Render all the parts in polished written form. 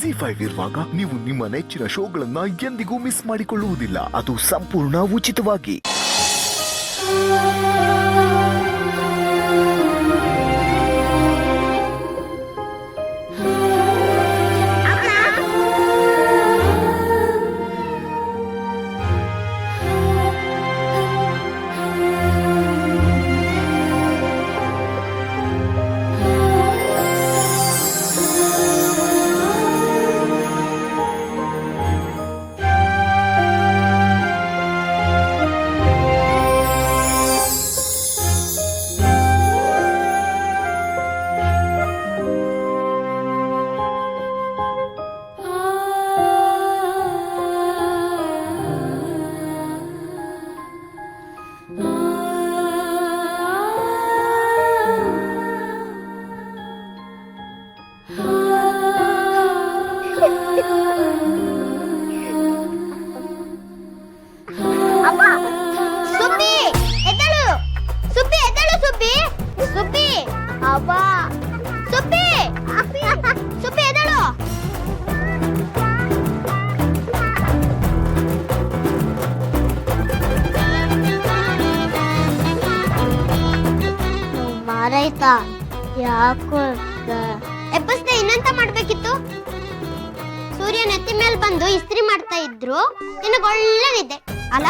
ZEE5 ಇರುವಾಗ ನೀವು ನಿಮ್ಮ ನೆಚ್ಚಿನ ಶೋಗಳನ್ನ ಎಂದಿಗೂ ಮಿಸ್ ಮಾಡಿಕೊಳ್ಳುವುದಿಲ್ಲ. ಅದು ಸಂಪೂರ್ಣ ಉಚಿತವಾಗಿ. ಮಾರಾಯ್ತಾ ಯಾಕೋ ಎಬ್ಬಸ್ತೆ ಇನ್ನಂತ ಮಾಡ್ಬೇಕಿತ್ತು. ಸೂರ್ಯ ನೆತ್ತಿ ಮೇಲೆ ಬಂದು ಇಸ್ತ್ರಿ ಮಾಡ್ತಾ ಇದ್ರು, ನಿನಗೆ ಒಳ್ಳೆ ನಿದ್ದೆ ಅಲ್ಲ?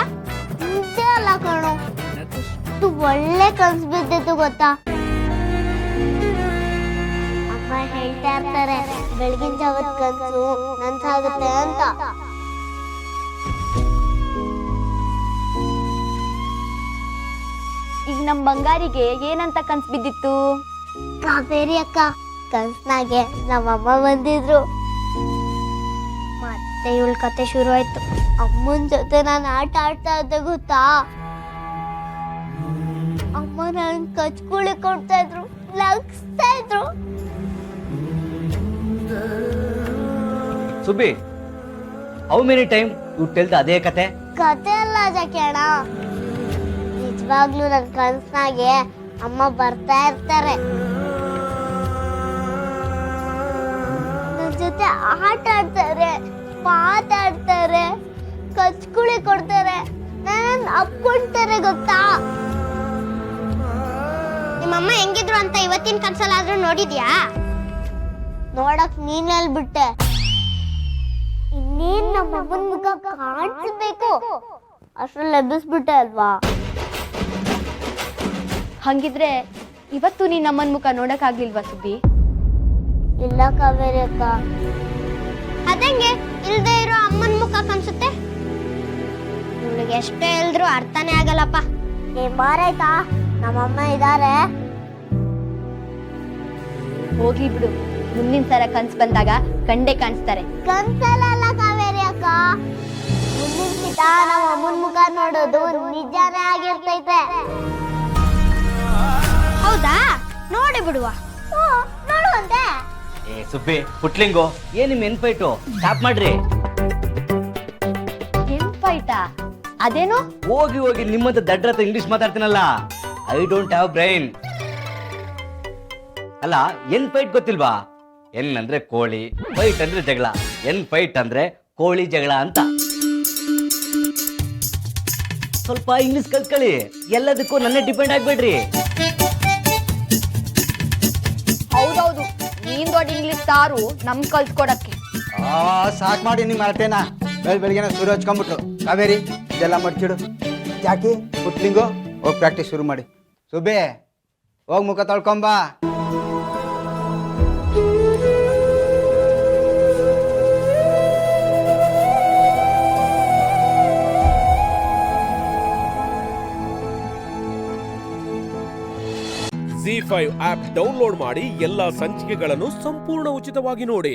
ನಿದ್ದೆ ಅಲ್ಲ ಕಣೋ, ಎಷ್ಟು ಒಳ್ಳೆ ಕನ್ಸು ಬಿದ್ದಿತ್ತು ಗೊತ್ತಾ? ಅಮ್ಮ ಹೇಳ್ತಾ ಇರ್ತಾರೆ ಬೆಳಗಿನ ಜಾವದ ಕನ್ಸು ನನ್ಸಾಗುತ್ತೆ ಅಂತ. ಈಗ ನಮ್ ಬಂಗಾರಿಗೆ ಏನಂತ ಕನ್ಸ್ ಬಿದ್ದಿತ್ತು? ಕಾವೇರಿ ಅಕ್ಕ ಕನ್ಸ್ನಾಗೆ ನಮ್ಮಮ್ಮ ಬಂದಿದ್ರು. ಮತ್ತೆ ಇವಳ ಕತೆ ಶುರು ಆಯ್ತು. ಅಮ್ಮನ ಜೊತೆ ನಾನು ಆಟ ಆಡ್ತಾ ಇದ್ದೆ ಗೊತ್ತಾ? ಅಮ್ಮ ನನ್ ಕಚ್ಕುಳಿ ಕೊಡ್ತಾ ಇದ್ರು, ಲಗ್ಸ್ತಾ ಇದ್ರು. Subbi, how many time you tell the ಅದೇ ಕತೆ? ಕತೆ ಅಲ್ಲ ಜಕೇಣ, ನಿಜವಾಗ್ಲೂ ನನ್ ಕನ್ಸ್ನಾಗೆ ಅಮ್ಮ ಬರ್ತಾ ಇರ್ತಾರೆ, ನನ್ ಜೊತೆ ಆಟ ಆಡ್ತಾರೆ, ಮಾತಾಡ್ತಾರೆ, ಕಚ್ಕುಳಿ ಕೊಡ್ತಾರೆ, ನನ್ನ ಅಪ್ಕೊಂತಾರೆ ಗೊತ್ತಾ? ನಿಮ್ಮಮ್ಮ ಹೆಂಗಿದ್ರು ಅಂತ ಇವತ್ತಿನ ಕನ್ಸಲ್ಲಾದ್ರೂ ನೋಡಿದ್ಯಾ? ನೋಡಕ್ ನೀನೆಲ್ ಬಿಟ್ಟೆ, ಇನ್ನೇನ್ ನಮ್ಮ ಅಮ್ಮನ ಮುಖ ಕಾಣಿಸ್ಬೇಕು ಅಷ್ಟ್ರಲ್ಲಿ ಎಬ್ಬಿಸ್ಬಿಟ್ಟೆ ಅಲ್ವಾ? ಹಂಗಿದ್ರೆ ಇವತ್ತು ನೀನ್ ನಮ್ಮನ್ ಮುಖ ನೋಡಕ್ ಆಗ್ಲಿಲ್ವಾ ಸುಬ್ಬಿ? ಇಲ್ಲ ಕಾವೇರಿ ಅಕ್ಕ. ಅದಂಗೆ ಇಲ್ದೇ ಇರೋ ಅಮ್ಮನ ಮುಖ ಕಾಣಿಸುತ್ತೆ? ಇವಳಿಗೆ ಎಷ್ಟೇ ಹೇಳಿದ್ರು ಅರ್ಥನೇ ಆಗಲ್ಲಪ್ಪ. ಏ ಮಾರಾಯ್ತಾ, ನಮ್ಮಮ್ಮ ಇದಾರೆ. ಹೋಗ್ಲಿ ಬಿಡು, ಮುಂದಿನ ಸಲ ಕನ್ಸ್ ಬಂದಾಗ ಕಂಡೇ ಕಾಣಿಸ್ತಾರೆ. ಕನ್ಸಲ್ಲ ಕಾವೇರಿ ಅಕ್ಕ, ಮುಂದಿನ ಕಿತ ನಮ್ಮ ಅಮ್ಮನ ಮುಖ ನೋಡೋದು ನಿಜಾನೇ ಆಗಿರ್ತೈತೆ. ಹೌದಾ? ನೋಡಿ ಬಿಡುವ. ನೋಡುವಂತೆ. ಏ ಸುಬ್ಬಿ, ಪುಟ್ಲಿಂಗು, ಏನ್ ನಿಮ್ ಎನ್ಪೈಟು? ಸ್ಟಾಪ್ ಮಾಡ್ರಿ. ಎಂಪೈಟಾ? ಅದೇನು? ಹೋಗಿ ಹೋಗಿ ನಿಮ್ಮಂತ ದಡ್ರ ಇಂಗ್ಲಿಷ್ ಮಾತಾಡ್ತೀನಲ್ಲ, ಐ ಡೋಂಟ್ ಹ್ಯಾವ್ ಬ್ರೈನ್. ಅಲ್ಲ, ಎನ್ ಫೈಟ್ ಗೊತ್ತಿಲ್ವಾ? ಎನ್ ಅಂದ್ರೆ ಕೋಳಿ, ಫೈಟ್ ಅಂದ್ರೆ ಜಗಳ. ಎನ್ ಫೈಟ್ ಅಂದ್ರೆ ಕೋಳಿ ಜಗಳ ಅಂತ. ಸ್ವಲ್ಪ ಇಂಗ್ಲಿಷ್ ಕಲ್ತ್ಕೊಳ್ಳಿ, ಎಲ್ಲದಕ್ಕೂ ನನ್ನೇ ಡಿಪೆಂಡ್ ಆಗ್ಬೇಡ್ರಿ. ಹೌದೌದು, ನೀನ್ ದೊಡ್ಡ ಇಂಗ್ಲಿಷ್ ಸಾರು ನಮ್ ಕಲ್ತ್ಕೊಡಕ್ಕೆ. ಸಾಕ್ ಮಾಡಿ ನಿಮ್ಮ ಅರಟೆನ. ಬೆಳಗ್ಗೆನ ಶುರು ಹಚ್ಕೊಂಡ್ಬಿಟ್ರು. ಕಾವೇರಿ, ಇದೆಲ್ಲ ಮಡ್ಚಿಡು. ಜಾಕಿ, ಪುಟ್ಲಿಂಗು, ಹೋಗಿ ಪ್ರಾಕ್ಟೀಸ್ ಶುರು ಮಾಡಿ. ಸುಬ್ಬೆ, ಹೋಗಿ ಮುಖ ತೊಳ್ಕೊಂಬ. ZEE5 ಆಪ್ ಡೌನ್ಲೋಡ್ ಮಾಡಿ ಎಲ್ಲಾ ಸಂಚಿಕೆಗಳನ್ನು ಸಂಪೂರ್ಣ ಉಚಿತವಾಗಿ ನೋಡಿ.